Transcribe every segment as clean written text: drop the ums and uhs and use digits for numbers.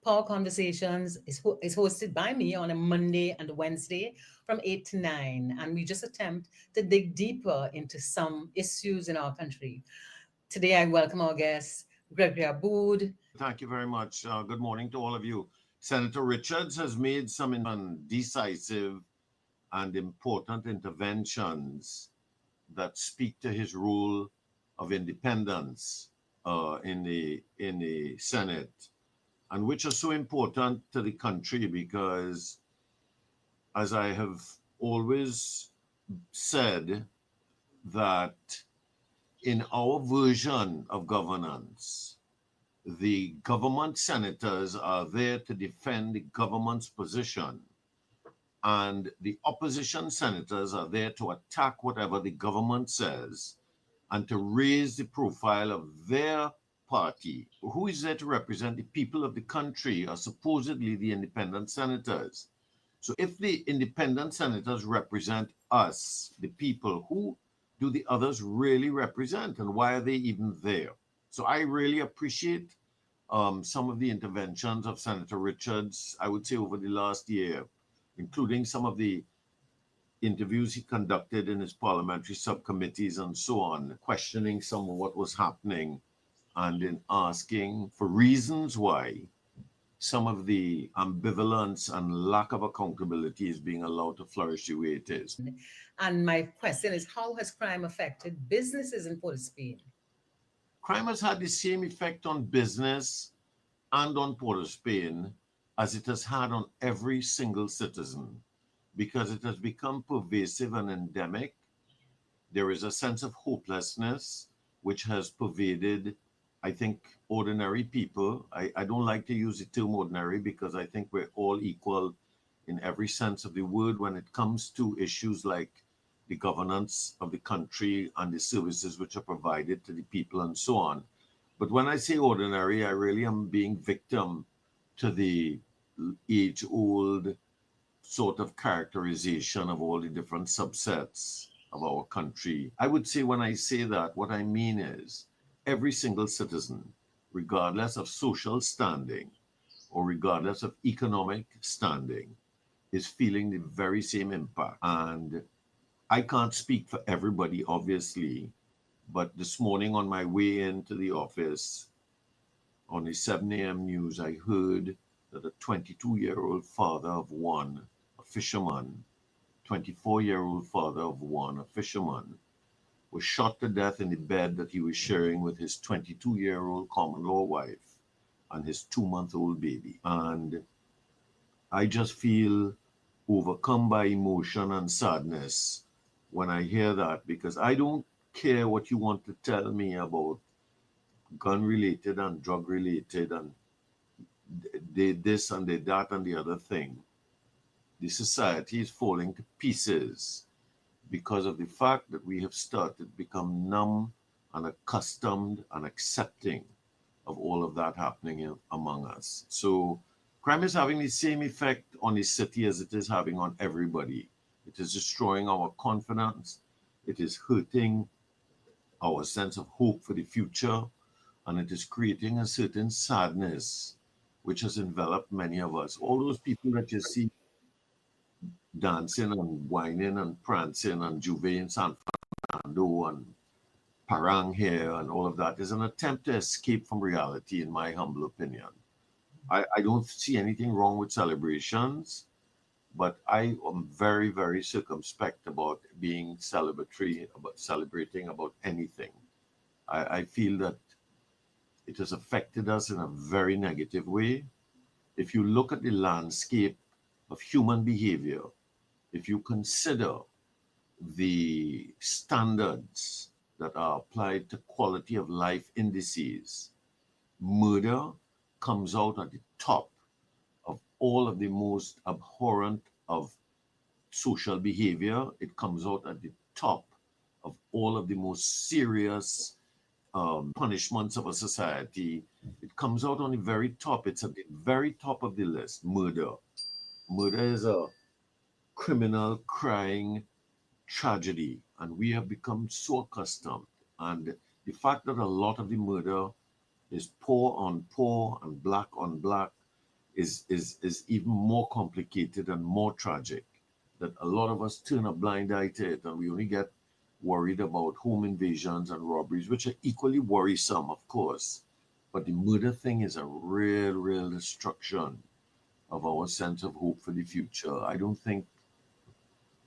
Power Conversations is hosted by me on a Monday and a Wednesday from 8 to 9. And we just attempt to dig deeper into some issues in our country. Today, I welcome our guest, Gregory Aboud. Thank you very much. Good morning to all of you. Senator Richards has made some decisive and important interventions that speak to his rule of independence in the Senate, and which are so important to the country because, as I have always said, that in our version of governance, the government senators are there to defend the government's position, and the opposition senators are there to attack whatever the government says and to raise the profile of their party. Who is there to represent the people of the country are supposedly the independent senators. So if the independent senators represent us, the people, who do the others really represent, and why are they even there? So I really appreciate some of the interventions of Senator Richards, I would say over the last year, including some of the interviews he conducted in his parliamentary subcommittees and so on, questioning some of what was happening and in asking for reasons why some of the ambivalence and lack of accountability is being allowed to flourish the way it is. And my question is, how has crime affected businesses in Port of Spain? Crime has had the same effect on business and on Port of Spain as it has had on every single citizen, because it has become pervasive and endemic. There is a sense of hopelessness which has pervaded, I think, ordinary people. I don't like to use the term ordinary because I think we're all equal in every sense of the word when it comes to issues like the governance of the country and the services which are provided to the people and so on. But when I say ordinary, I really am being victim to the age-old sort of characterization of all the different subsets of our country. I would say when I say that, what I mean is every single citizen, regardless of social standing or regardless of economic standing, is feeling the very same impact. And I can't speak for everybody, obviously, but this morning on my way into the office, on the 7 a.m. news, I heard that a 22-year-old father of one, a fisherman, 24-year-old father of one, a fisherman, was shot to death in the bed that he was sharing with his 22-year-old common law wife and his 2-month-old baby. And I just feel overcome by emotion and sadness when I hear that, because I don't care what you want to tell me about gun related and drug related and this and that and the other thing. The society is falling to pieces because of the fact that we have started to become numb and accustomed and accepting of all of that happening among us. So crime is having the same effect on the city as it is having on everybody. It is destroying our confidence. It is hurting our sense of hope for the future. And it is creating a certain sadness which has enveloped many of us. All those people that you see dancing and whining and prancing and Juve in San Fernando and Parang here and all of that is an attempt to escape from reality, in my humble opinion. I don't see anything wrong with celebrations, but I am very, very circumspect about being celebratory, about celebrating about anything. I feel that it has affected us in a very negative way. If you look at the landscape of human behavior, if you consider the standards that are applied to quality of life indices, murder comes out at the top of all of the most abhorrent of social behavior. It comes out at the top of all of the most serious punishments of a society. It comes out on the very top. It's at the very top of the list. Murder. Murder is a criminal crying tragedy, and we have become so accustomed. And the fact that a lot of the murder is poor on poor and black on black is even more complicated and more tragic, that a lot of us turn a blind eye to it, and we only get worried about home invasions and robberies, which are equally worrisome, of course. But the murder thing is a real destruction of our sense of hope for the future. I don't think,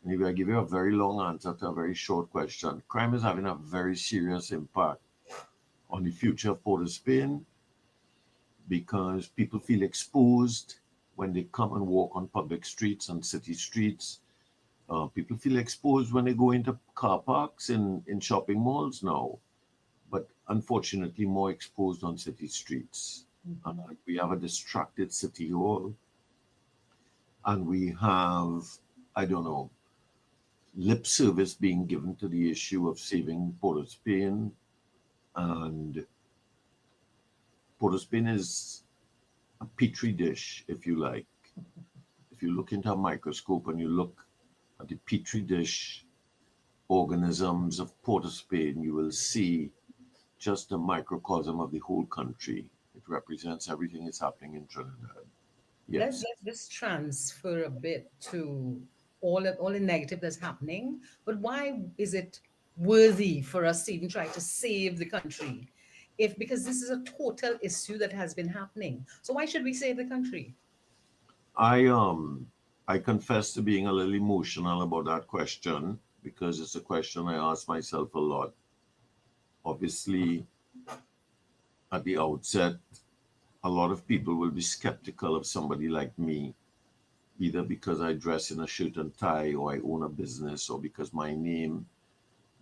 maybe I give you a very long answer to a very short question. Crime is having a very serious impact on the future of Port of Spain because people feel exposed when they come and walk on public streets and city streets. People feel exposed when they go into car parks in shopping malls now, but unfortunately more exposed on city streets. Mhm. We have a distracted city hall, and we have, I don't know, lip service being given to the issue of saving Port of Spain. And Port of Spain is a petri dish, if you like. If you look into a microscope and you look at the petri dish organisms of Port of Spain, you will see just a microcosm of the whole country. It represents everything that's happening in Trinidad. Yes. Let's just transfer a bit to all the negative that's happening. But why is it worthy for us to even try to save the country? If because this is a total issue that has been happening. So why should we save the country? I confess to being a little emotional about that question because it's a question I ask myself a lot. Obviously, at the outset, a lot of people will be skeptical of somebody like me, either because I dress in a shirt and tie or I own a business or because my name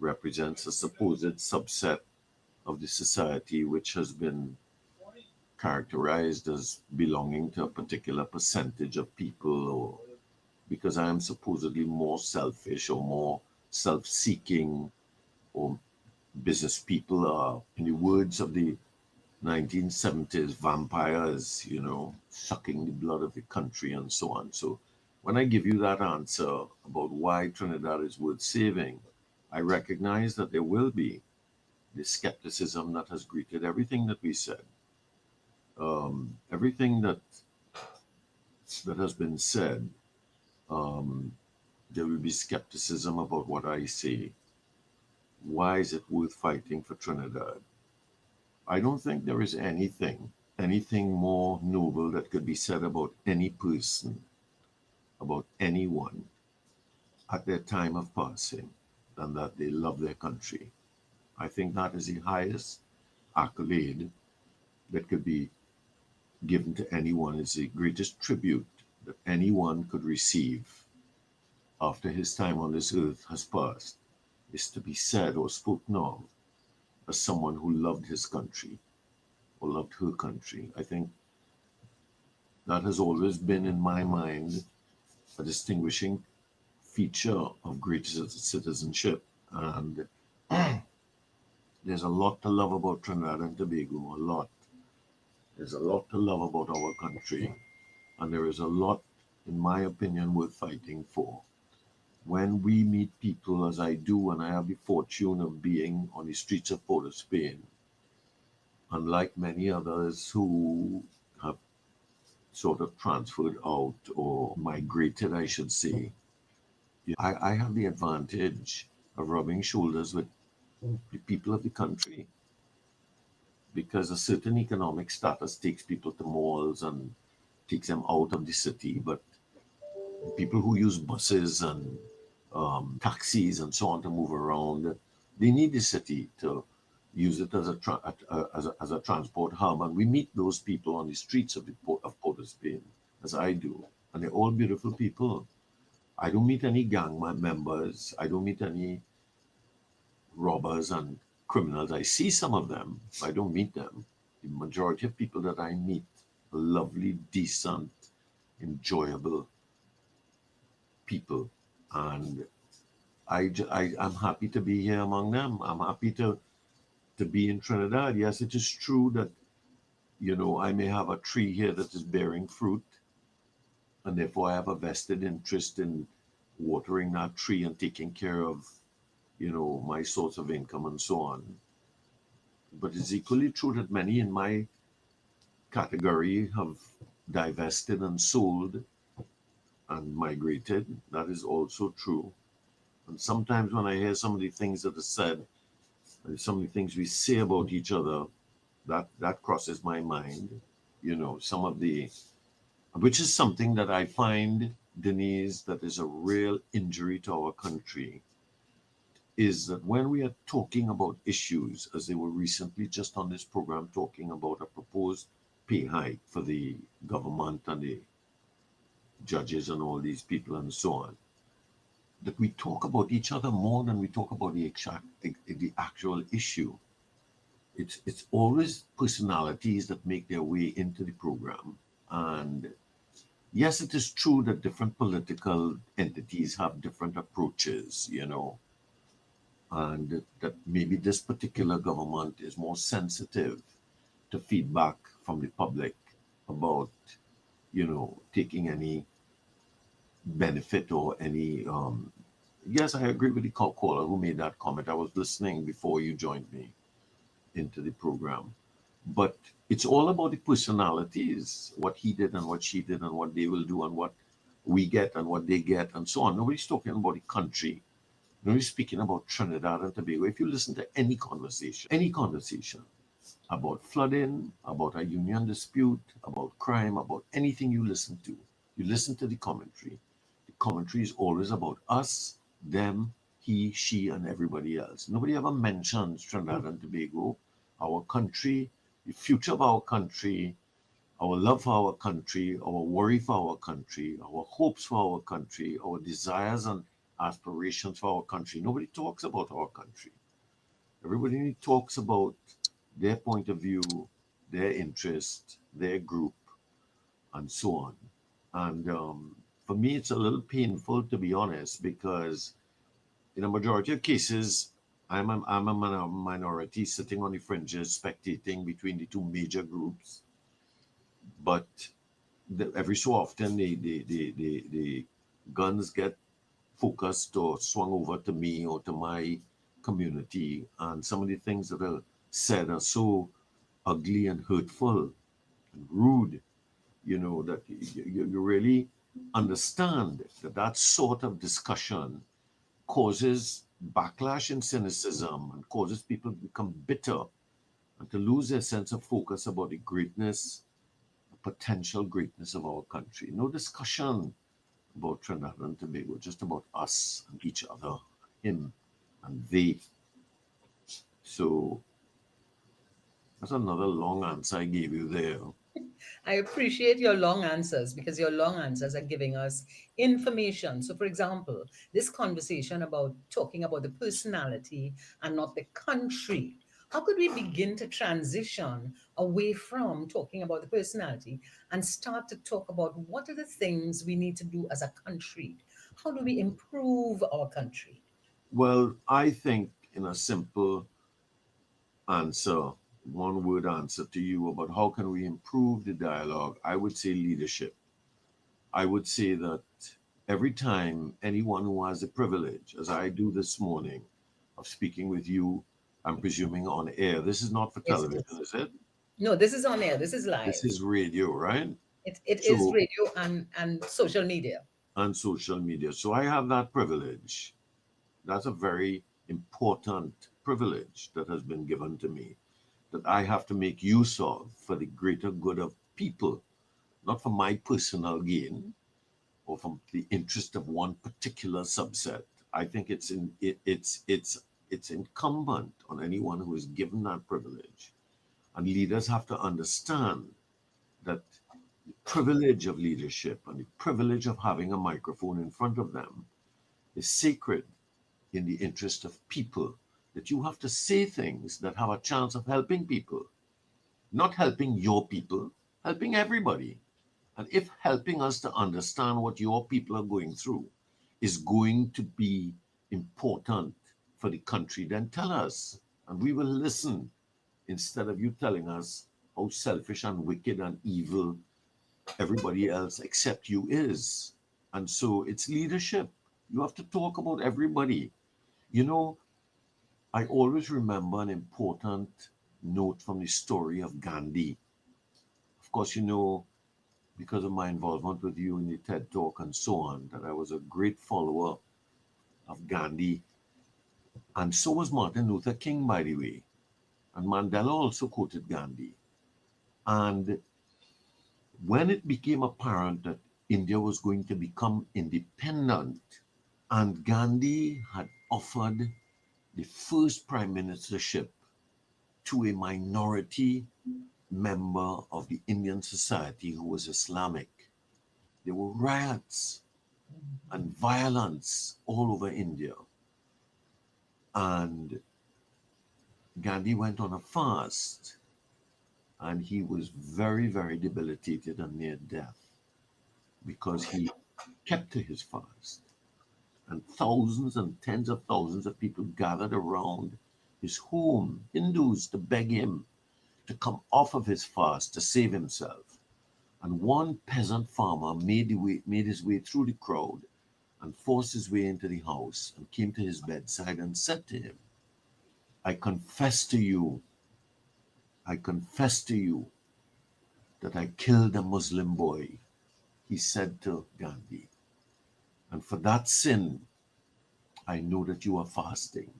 represents a supposed subset of the society which has been characterized as belonging to a particular percentage of people, or because I am supposedly more selfish or more self seeking, or business people are, in the words of the 1970s, vampires, sucking the blood of the country and so on. So when I give you that answer about why Trinidad is worth saving, I recognize that there will be the skepticism that has greeted everything that we said. Everything that has been said, um, there will be skepticism about what I say. Why is it worth fighting for Trinidad? I don't think there is anything more noble that could be said about any person, about anyone at their time of passing, than that they love their country. I think that is the highest accolade that could be given to anyone, is the greatest tribute that anyone could receive after his time on this earth has passed, is to be said or spoken of as someone who loved his country or loved her country. I think that has always been in my mind a distinguishing feature of great citizenship. And there's a lot to love about Trinidad and Tobago, a lot. There's a lot to love about our country, and there is a lot, in my opinion, worth fighting for. When we meet people, as I do, and I have the fortune of being on the streets of Port of Spain, unlike many others who have sort of transferred out or migrated, I should say, I have the advantage of rubbing shoulders with the people of the country because a certain economic status takes people to malls and takes them out of the city. But people who use buses and taxis and so on to move around, they need the city to use it as a transport hub. And we meet those people on the streets of Port of Spain, as I do, and they're all beautiful people. I don't meet any gang members. I don't meet any robbers and criminals. I see some of them. I don't meet them. The majority of people that I meet are lovely, decent, enjoyable people, and I'm happy to be here among them. I'm happy to be in Trinidad. Yes, it is true that I may have a tree here that is bearing fruit, and therefore I have a vested interest in watering that tree and taking care of my source of income and so on. But it's equally true that many in my category have divested and sold and migrated. That is also true. And sometimes when I hear some of the things that are said, and some of the things we say about each other, that crosses my mind. Some of the, which is something that I find, Denise, that is a real injury to our country, is that when we are talking about issues, as they were recently just on this program talking about a proposed pay hike for the government and the judges and all these people and so on, that we talk about each other more than we talk about the actual issue. It's always personalities that make their way into the program. And yes, it is true that different political entities have different approaches, and that maybe this particular government is more sensitive to feedback from the public about, taking any benefit or any. Yes, I agree with the caller who made that comment. I was listening before you joined me into the program. But it's all about the personalities, what he did and what she did and what they will do and what we get and what they get and so on. Nobody's talking about the country. Nobody's speaking about Trinidad and Tobago. If you listen to any conversation about flooding, about a union dispute, about crime, about anything you listen to the commentary. The commentary is always about us, them, he, she, and everybody else. Nobody ever mentions Trinidad and Tobago, our country, the future of our country, our love for our country, our worry for our country, our hopes for our country, our desires and aspirations for our country. Nobody talks about our country. Everybody talks about their point of view, their interest, their group, and so on. And for me, it's a little painful, to be honest, because in a majority of cases, I'm a minority sitting on the fringes, spectating between the two major groups. But every so often, the guns get focused or swung over to me or to my community, and some of the things that are said are so ugly and hurtful and rude, that you really understand that that sort of discussion causes backlash and cynicism and causes people to become bitter and to lose their sense of focus about the greatness, the potential greatness of our country. No discussion about Trinidad and Tobago, just about us and each other, him and they. So that's another long answer I gave you there. I appreciate your long answers because your long answers are giving us information. So, for example, this conversation about talking about the personality and not the country. How could we begin to transition away from talking about the personality and start to talk about what are the things we need to do as a country? How do we improve our country? Well, I think in a simple answer, one word answer to you about how can we improve the dialogue, I would say leadership. I would say that every time anyone who has the privilege, as I do this morning, of speaking with you, I'm presuming on air. This is not for Yes, it television, is. is it? No, this is on air. This is This live. is radio, right? It is So, radio and social media. and social media. So I have that privilege. That's a very important privilege that has been given to me that I have to make use of for the greater good of people, not for my personal gain or from the interest of one particular subset. I think it's incumbent on anyone who is given that privilege, and leaders have to understand that the privilege of leadership and the privilege of having a microphone in front of them is sacred in the interest of people. That you have to say things that have a chance of helping people, not helping your people, helping everybody. And if helping us to understand what your people are going through is going to be important for the country, then tell us and we will listen instead of you telling us how selfish and wicked and evil everybody else except you is. And so it's leadership. You have to talk about everybody. You know, I always remember an important note from the story of Gandhi. Of course, because of my involvement with you in the TED Talk and so on, that I was a great follower of Gandhi. And so was Martin Luther King, by the way. And Mandela also quoted Gandhi. And when it became apparent that India was going to become independent, and Gandhi had offered the first prime ministership to a minority member of the Indian society who was Islamic, there were riots and violence all over India. And Gandhi went on a fast, and he was very, very debilitated and near death because he kept to his fast. And thousands and tens of thousands of people gathered around his home, Hindus, to beg him to come off of his fast to save himself. And one peasant farmer made his way through the crowd and forced his way into the house and came to his bedside and said to him, I confess to you, I confess to you that I killed a Muslim boy, he said to Gandhi. And for that sin, I know that you are fasting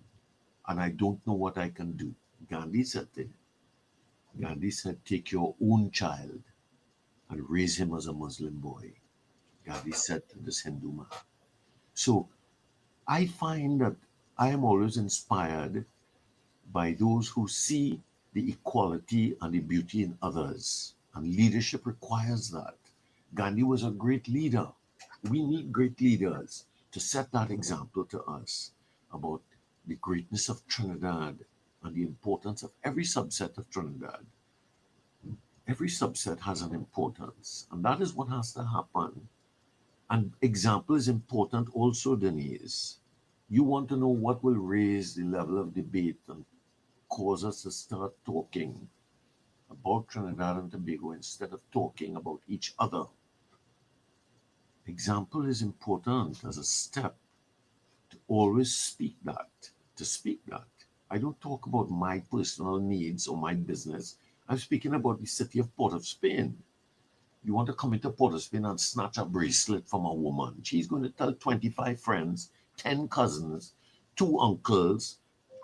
and I don't know what I can do. Gandhi said to him, Gandhi said, take your own child and raise him as a Muslim boy. Gandhi said to this Hindu man. So I find that I am always inspired by those who see the equality and the beauty in others. And leadership requires that. Gandhi was a great leader. We need great leaders to set that example to us about the greatness of Trinidad and the importance of every subset of Trinidad. Every subset has an importance, and that is what has to happen. And example is important also, Denise. You want to know what will raise the level of debate and cause us to start talking about Trinidad and Tobago instead of talking about each other. Example is important as a step to always speak that, to speak that. I don't talk about my personal needs or my business. I'm speaking about the city of Port of Spain. You want to come into Port of Spain and snatch a bracelet from a woman. She's going to tell 25 friends, 10 cousins, 2 uncles,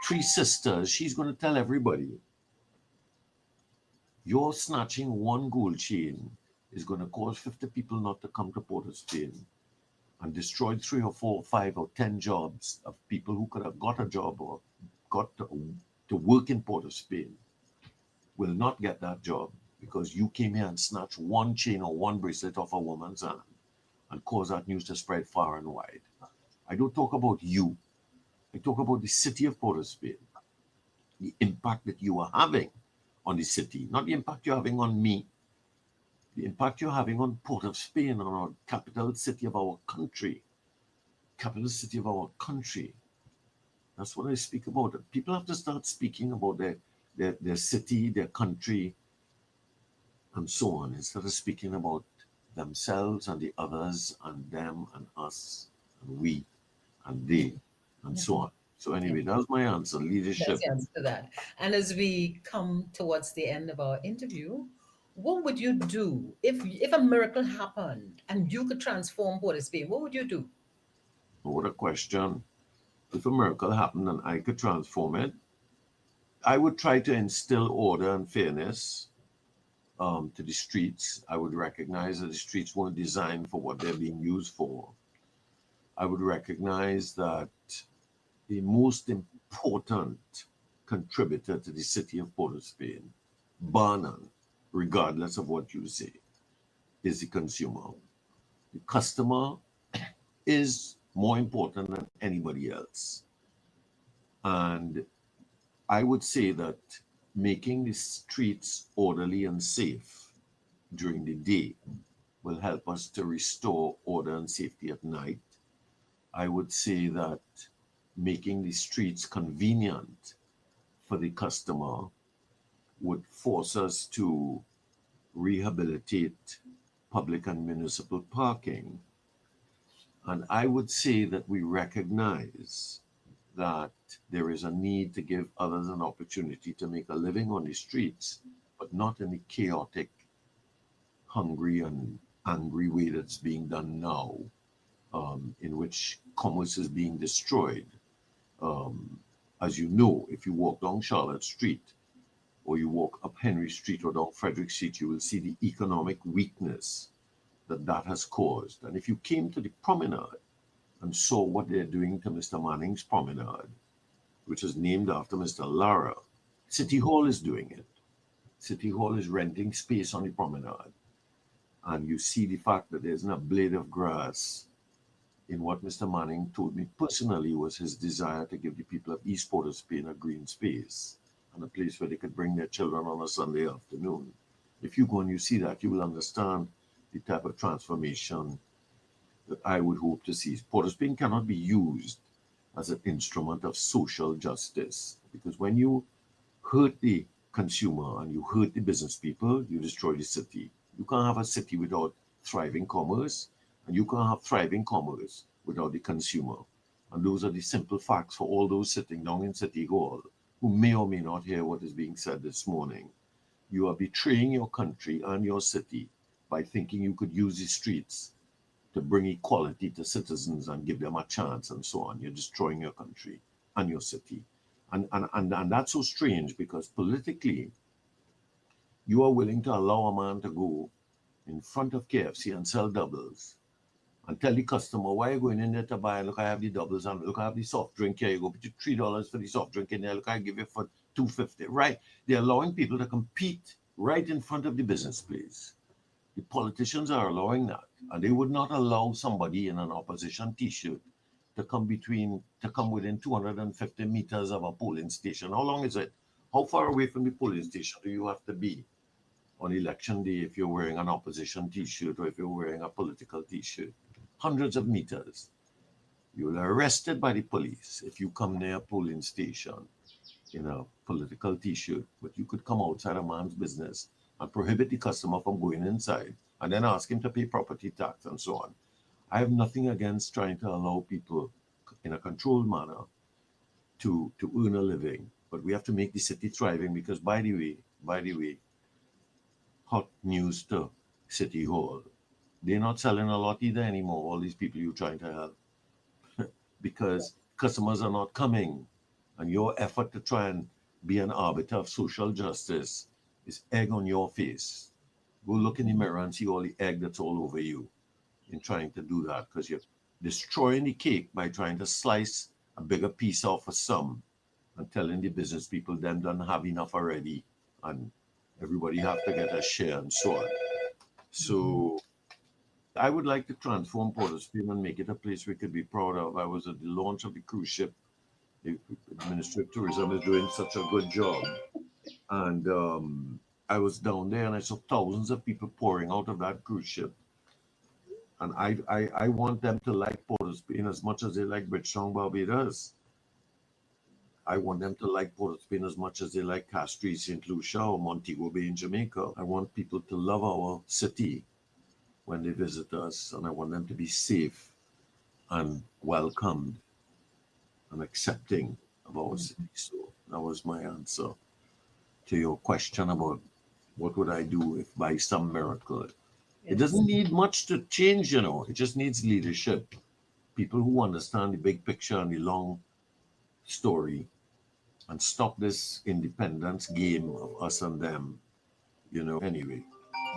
3 sisters. She's going to tell everybody. You're snatching one gold chain is going to cause 50 people not to come to Port of Spain and destroy 3 or 4 or 5 or 10 jobs of people who could have got a job or got to work in Port of Spain will not get that job because you came here and snatched one chain or one bracelet off a woman's hand and caused that news to spread far and wide. I don't talk about you. I talk about the city of Port of Spain, the impact that you are having on the city, not the impact you're having on me, the impact you're having on Port of Spain, on our capital city of our country, capital city of our country. That's what I speak about. People have to start speaking about their city, their country, and so on, instead of speaking about themselves and the others and them and us and we and they and so on. So Yeah, anyway, that's my answer. that's Leadership. the answer to that. And as we come towards the end of our interview, what would you do if a miracle happened and you could transform Port of Spain? What would you do? What a question. If a miracle happened and I could transform it, I would try to instill order and fairness to the streets. I would recognize that the streets weren't designed for what they're being used for. I would recognize that the most important contributor to the city of Port of Spain, bar none, regardless of what you say, is the consumer. The customer is more important than anybody else. And I would say that making the streets orderly and safe during the day will help us to restore order and safety at night. I would say that making the streets convenient for the customer would force us to rehabilitate public and municipal parking. And I would say that we recognize that there is a need to give others an opportunity to make a living on the streets, but not in the chaotic, hungry and angry way that's being done now, in which commerce is being destroyed. Um, as you know, if you walk down Charlotte Street or you walk up Henry Street or down Frederick Street, you will see the economic weakness that that has caused. And if you came to the promenade and saw what they're doing to Mr. Manning's promenade, which is named after Mr. Lara, City Hall is doing it. City Hall is renting space on the promenade. And you see the fact that there isn't a blade of grass in what Mr. Manning told me personally was his desire to give the people of East Port of Spain a green space and a place where they could bring their children on a Sunday afternoon. If you go and you see that, you will understand the type of transformation that I would hope to see. Port of Spain cannot be used as an instrument of social justice because when you hurt the consumer and you hurt the business people, you destroy the city. You can't have a city without thriving commerce, and you can't have thriving commerce without the consumer. And those are the simple facts for all those sitting down in City Hall who may or may not hear what is being said this morning. You are betraying your country and your city by thinking you could use the streets to bring equality to citizens and give them a chance and so on. You're destroying your country and your city. And that's so strange because politically, you are willing to allow a man to go in front of KFC and sell doubles and tell the customer, why are you going in there to buy? Look, I have the doubles and look, I have the soft drink here. You go put your $3 for the soft drink in there. Look, I give you for $2.50. Right. They're allowing people to compete right in front of the business place. The politicians are allowing that. And they would not allow somebody in an opposition t-shirt to come within 250 meters of a polling station. How long is it? How far away from the polling station do you have to be on election day if you're wearing an opposition t-shirt or if you're wearing a political t-shirt? Hundreds of meters. You're arrested by the police if you come near a polling station in a political t-shirt, but you could come outside a man's business and prohibit the customer from going inside and then ask him to pay property tax and so on. I have nothing against trying to allow people in a controlled manner to earn a living, but we have to make the city thriving because by the way, hot news to City Hall. They're not selling a lot either anymore, all these people you're trying to help, because customers are not coming. And your effort to try and be an arbiter of social justice is egg on your face. Go look in the mirror and see all the egg that's all over you in trying to do that because you're destroying the cake by trying to slice a bigger piece off for some and telling the business people them don't have enough already and everybody have to get a share and so on. So I would like to transform Port of Spain and make it a place we could be proud of. I was at the launch of the cruise ship. The Ministry of Tourism is doing such a good job. And I was down there and I saw thousands of people pouring out of that cruise ship. And I want them to like Port of Spain as much as they like Bridgetown, Barbados. I want them to like Port of Spain as much as they like Castries, St. Lucia, or Montego Bay in Jamaica. I want people to love our city when they visit us, and I want them to be safe and welcomed and accepting of our city. So that was my answer to your question about what would I do if by some miracle. It Yes. doesn't need much to change, it just needs leadership. People who understand the big picture and the long story and stop this independence game of us and them, anyway.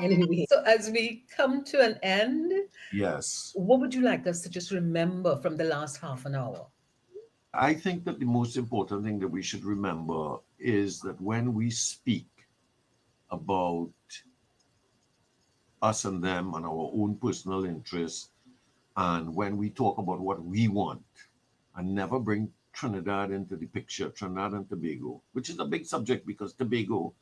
Anyway, so as we come to an end, Yes. what would you like us to just remember from the last half an hour? I think that the most important thing that we should remember is that when we speak about us and them and our own personal interests, and when we talk about what we want, and never bring Trinidad into the picture, Trinidad and Tobago, which is a big subject because Tobago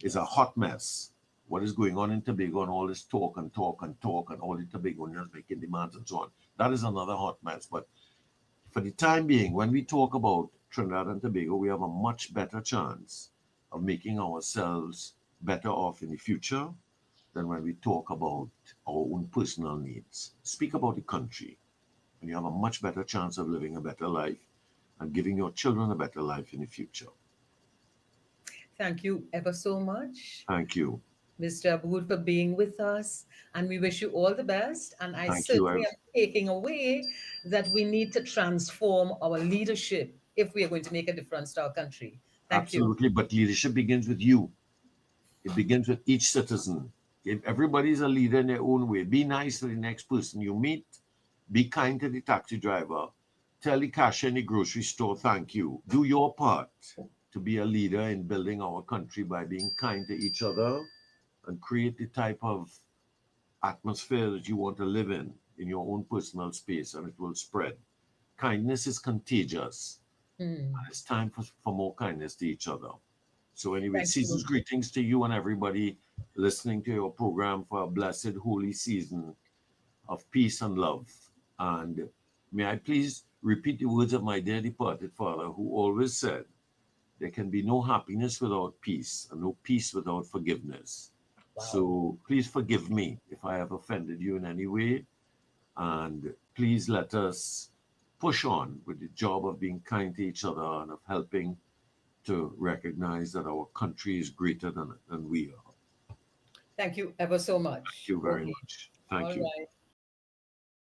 is a hot mess. What is going on in Tobago and all this talk and talk and talk and all the Tobagonians making demands and so on. That is another hot mess. But for the time being, when we talk about Trinidad and Tobago, we have a much better chance of making ourselves better off in the future than when we talk about our own personal needs. Speak about the country, and you have a much better chance of living a better life and giving your children a better life in the future. Thank you ever so much. Thank you. Mr. Aboud, for being with us. And we wish you all the best. And I Thank you. certainly am taking away that we need to transform our leadership if we are going to make a difference to our country. Thank you. Absolutely. But leadership begins with you. It begins with each citizen. If everybody's a leader in their own way, be nice to the next person you meet, be kind to the taxi driver, tell the cashier in the grocery store thank you. Do your part to be a leader in building our country by being kind to each other and create the type of atmosphere that you want to live in your own personal space, and it will spread. Kindness is contagious. Hmm. It's time for more kindness to each other. So, anyway, Thank season's you. greetings to you and everybody listening to your program for a blessed, holy season of peace and love. And may I please repeat the words of my dear departed father, who always said, there can be no happiness without peace, and no peace without forgiveness. Wow. So please forgive me if I have offended you in any way. And please let us push on with the job of being kind to each other and of helping to recognize that our country is greater than we are. Thank you ever so Thank much. you very Okay. much. All Thank you. right.